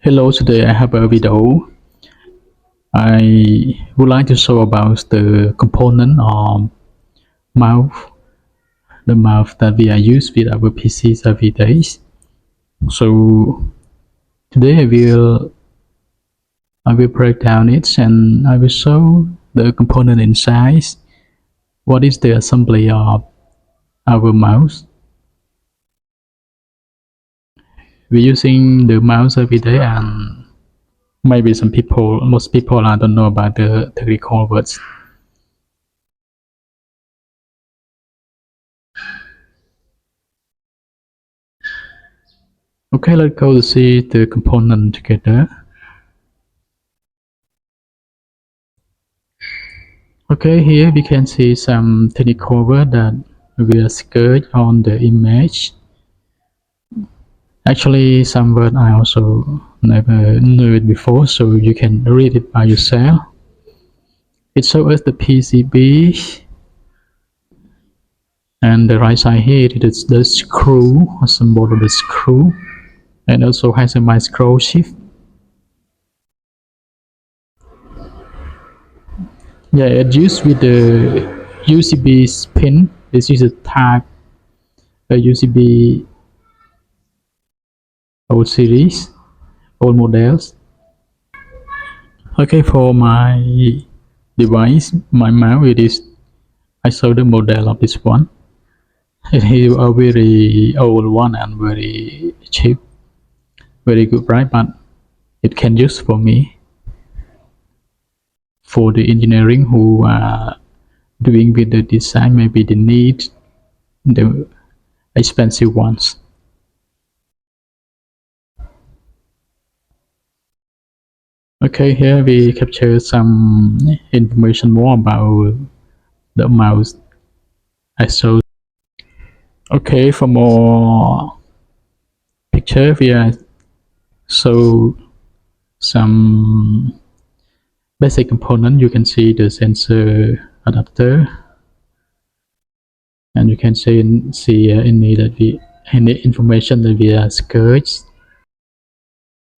Hello, today I have a video. I would like to show about the component of mouse, the mouse that we are used with our PCs every day. So today I will break down it and I will show the component inside. What is the assembly of our mouse? We're using the mouse every day, and maybe most people don't know about the technical words. Okay, let's go to see the component together. Okay, here we can see some technical word that we are sketched on the image. Actually, some word I also never knew it before, so you can read it by yourself. It shows us the PCB, and the right side here it is the screw, a symbol of the screw, and also has a microchip. Yeah, it's used with the USB pin. This is a type a USB old series, old models. Okay, for my device, my mouse, I saw the model of this one. It is a very old one and very cheap, very good price, but it can use for me, for the engineering who are doing with the design. Maybe they need the expensive ones. Okay, here we capture some information more about the mouse I showed. Okay, for more picture, we are show some basic component. You can see the sensor adapter, and you can see any information that we are sketched.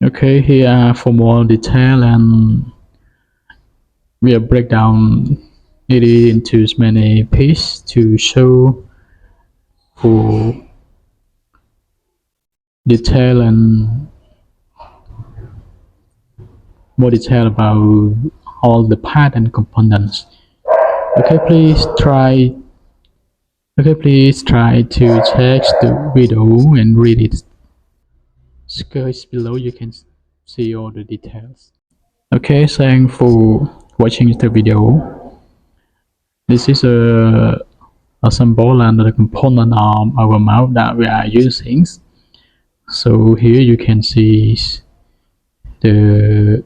Okay, here for more detail, and we are break down it into as many pieces to show for detail and more detail about all the part and components. Okay, please try to check the video and read it. Sketch below, you can see all the details. Okay, thanks for watching the video. This is a symbol and the component of our mouse that we are using. So here you can see the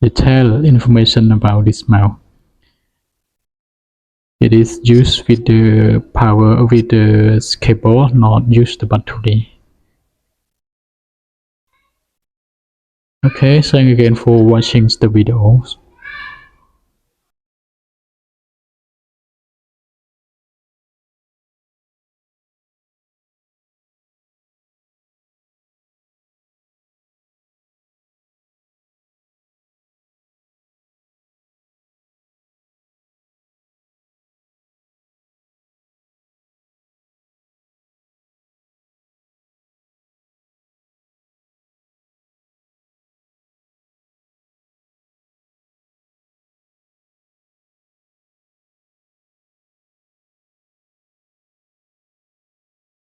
detailed information about this mouse. It is used with the power with the cable, not use the battery. Okay, thank you again for watching the videos.